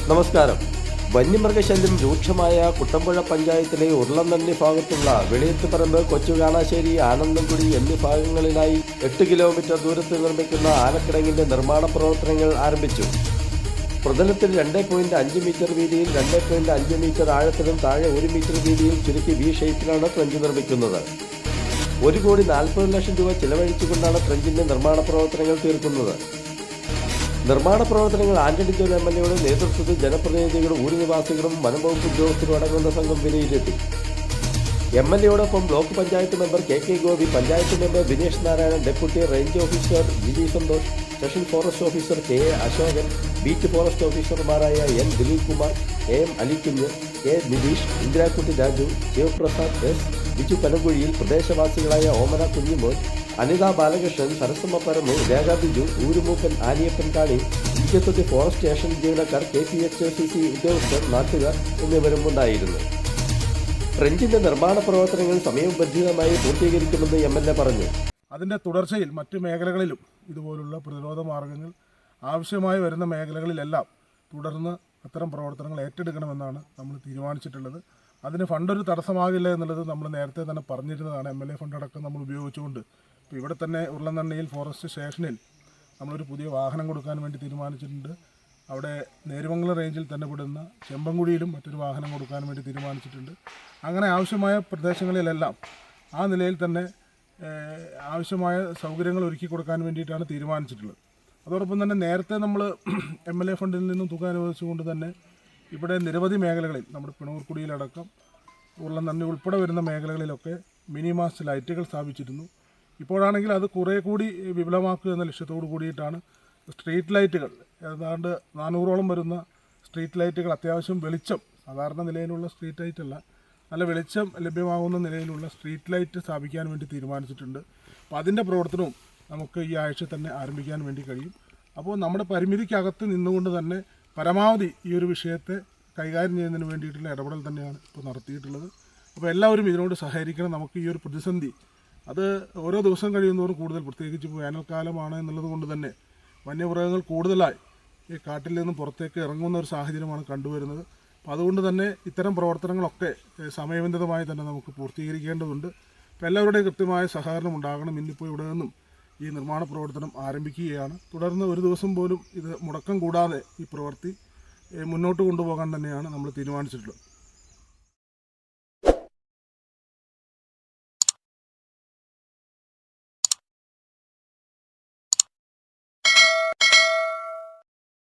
നമസ്കാരം. വന്യമൃഗശല്യം രൂക്ഷമായ കുട്ടമ്പുഴ പഞ്ചായത്തിലെ ഉരുളന്നണ്ണി ഭാഗത്തുള്ള വെളിയത്തുപറമ്പ്, കൊച്ചുകാണാശ്ശേരി, ആനന്ദംകുടി എന്നീ ഭാഗങ്ങളിലായി 8 കിലോമീറ്റർ ദൂരത്തിൽ നിർമ്മിക്കുന്ന ആനക്കിടങ്ങിന്റെ നിർമ്മാണ പ്രവർത്തനങ്ങൾ ആരംഭിച്ചു. പ്രതലത്തിൽ 2.5 മീറ്റർ വീതിയിൽ 2.5 മീറ്റർ ആഴത്തിലും താഴെ 1 മീറ്റർ വീതിയിൽ ചുരുക്കി വി ഷേപ്പിലാണ് ട്രഞ്ച് നിർമ്മിക്കുന്നത്. 1,40,00,000 രൂപ ചിലവഴിച്ചുകൊണ്ടാണ് ട്രഞ്ചിന്റെ നിർമ്മാണ പ്രവർത്തനങ്ങൾ തീർക്കുന്നത്. നിർമ്മാണ പ്രവർത്തനങ്ങൾ ആന്റണി ജോൺ MLAയുടെ നേതൃത്വത്തിൽ ജനപ്രതിനിധികളും ഊരുനിവാസികളും വനംവകുപ്പ് ഉദ്യോഗസ്ഥരും അടങ്ങുന്ന സംഘം വിലയിരുത്തി. MLAയോടൊപ്പം block panchayat member KK Gopi, panchayat member Vinesh Narayanan, deputy range officer Jiji Santhosh, section forest officer KA Ashokan, beat forest ഓഫീസർമാരായ N Dileep Kumar, AM Alikunju, K Nitheesh, Indirakutty Raju, Sivaprasad S, Biju പനകുഴിയിൽ, പ്രദേശവാസികളായ ഓമന കുഞ്ഞിമോൻ, അനിത ബാലകൃഷ്ണൻ, സരസമ്മ പരമു, രേഖ ബിജു, ഊരുമൂപ്പൻ ആനിയപ്പൻ കാണി, ഇഞ്ചത്തൊട്ടി ഫോറസ്റ്റ് സ്റ്റേഷൻ ജീവനക്കാർ, KPHCC ഉദ്യോഗസ്ഥർ, നാട്ടുകാർ എന്നിവരും ഉണ്ടായിരുന്നു. ട്രഞ്ചിന്റെ നിർമ്മാണ പ്രവർത്തനങ്ങൾ സമയബന്ധിതമായി പൂർത്തീകരിക്കുമെന്ന് MLA പറഞ്ഞു. അതിൻ്റെ തുടർച്ചയിൽ മറ്റ് മേഖലകളിലും ഇതുപോലുള്ള പ്രതിരോധ മാർഗങ്ങൾ ആവശ്യമായി വരുന്ന മേഖലകളിലെല്ലാം തുടർന്ന് അത്തരം പ്രവർത്തനങ്ങൾ ഏറ്റെടുക്കണമെന്നാണ് നമ്മൾ തീരുമാനിച്ചിട്ടുള്ളത്. അതിന് ഫണ്ടൊരു തടസ്സമാകില്ല എന്നുള്ളത് നമ്മൾ നേരത്തെ തന്നെ പറഞ്ഞിരുന്നതാണ്. MLA ഫണ്ട് അടക്കം നമ്മൾ ഉപയോഗിച്ചുകൊണ്ട് ഇപ്പോൾ ഇവിടെ തന്നെ ഉരുളന്നണ്ണിയിൽ ഫോറസ്റ്റ് സ്റ്റേഷനിൽ നമ്മളൊരു പുതിയ വാഹനം കൊടുക്കാൻ വേണ്ടി തീരുമാനിച്ചിട്ടുണ്ട്. അവിടെ നേരുമംഗലം റേഞ്ചിൽ തന്നെ പെടുന്ന ചെമ്പൻകുഴിയിലും മറ്റൊരു വാഹനം കൊടുക്കാൻ വേണ്ടി തീരുമാനിച്ചിട്ടുണ്ട്. അങ്ങനെ ആവശ്യമായ പ്രദേശങ്ങളിലെല്ലാം ആ നിലയിൽ തന്നെ ആവശ്യമായ സൗകര്യങ്ങൾ ഒരുക്കി കൊടുക്കാൻ വേണ്ടിയിട്ടാണ് തീരുമാനിച്ചിട്ടുള്ളത്. അതോടൊപ്പം തന്നെ നേരത്തെ നമ്മൾ MLA ഫണ്ടിൽ നിന്നും തുക അനുവദിച്ചുകൊണ്ട് തന്നെ ഇവിടെ നിരവധി മേഖലകളിൽ നമ്മുടെ പിണൂർക്കുടിയിലടക്കം ഉരുളന്നണ്ണി ഉൾപ്പെടെ വരുന്ന മേഖലകളിലൊക്കെ മിനി മാസ്റ്റ് ലൈറ്റുകൾ സ്ഥാപിച്ചിരുന്നു. ഇപ്പോഴാണെങ്കിൽ അത് കുറേ കൂടി വിപുലമാക്കുക എന്ന ലക്ഷ്യത്തോടു കൂടിയിട്ടാണ് സ്ട്രീറ്റ് ലൈറ്റുകൾ, ഏതാണ്ട് 400ഓളം വരുന്ന സ്ട്രീറ്റ് ലൈറ്റുകൾ, അത്യാവശ്യം വെളിച്ചം, സാധാരണ നിലയിലുള്ള സ്ട്രീറ്റ് ലൈറ്റ് അല്ല, നല്ല വെളിച്ചം ലഭ്യമാകുന്ന നിലയിലുള്ള സ്ട്രീറ്റ് ലൈറ്റ് സ്ഥാപിക്കാൻ വേണ്ടി തീരുമാനിച്ചിട്ടുണ്ട്. അപ്പോൾ അതിൻ്റെ പ്രവർത്തനവും നമുക്ക് ഈ ആഴ്ച തന്നെ ആരംഭിക്കാൻ വേണ്ടി കഴിയും. അപ്പോൾ നമ്മുടെ പരിമിതിക്കകത്ത് നിന്നുകൊണ്ട് തന്നെ പരമാവധി ഈ ഒരു വിഷയത്തെ കൈകാര്യം ചെയ്യുന്നതിന് വേണ്ടിയിട്ടുള്ള ഇടപെടൽ തന്നെയാണ് ഇപ്പോൾ നടത്തിയിട്ടുള്ളത്. അപ്പോൾ എല്ലാവരും ഇതിനോട് സഹകരിക്കണം. നമുക്ക് ഈ ഒരു പ്രതിസന്ധി അത് ഓരോ ദിവസം കഴിയുന്നതോറും കൂടുതൽ, പ്രത്യേകിച്ച് വേനൽക്കാലമാണ് എന്നുള്ളത് കൊണ്ട് തന്നെ വന്യമൃഗങ്ങൾ കൂടുതലായി ഈ കാട്ടിൽ നിന്നും പുറത്തേക്ക് ഇറങ്ങുന്ന ഒരു സാഹചര്യമാണ് കണ്ടുവരുന്നത്. അപ്പോൾ അതുകൊണ്ട് തന്നെ ഇത്തരം പ്രവർത്തനങ്ങളൊക്കെ സമയബന്ധിതമായി തന്നെ നമുക്ക് പൂർത്തീകരിക്കേണ്ടതുണ്ട്. അപ്പോൾ എല്ലാവരുടെയും കൃത്യമായ സഹകരണം ഉണ്ടാകണം. ഇന്നിപ്പോൾ ഇവിടെ നിന്നും ഈ നിർമ്മാണ പ്രവർത്തനം ആരംഭിക്കുകയാണ്. തുടർന്ന് ഒരു ദിവസം പോലും ഇത് മുടക്കം കൂടാതെ ഈ പ്രവൃത്തി മുന്നോട്ട് കൊണ്ടുപോകാൻ തന്നെയാണ് നമ്മൾ തീരുമാനിച്ചിട്ടുള്ളത്.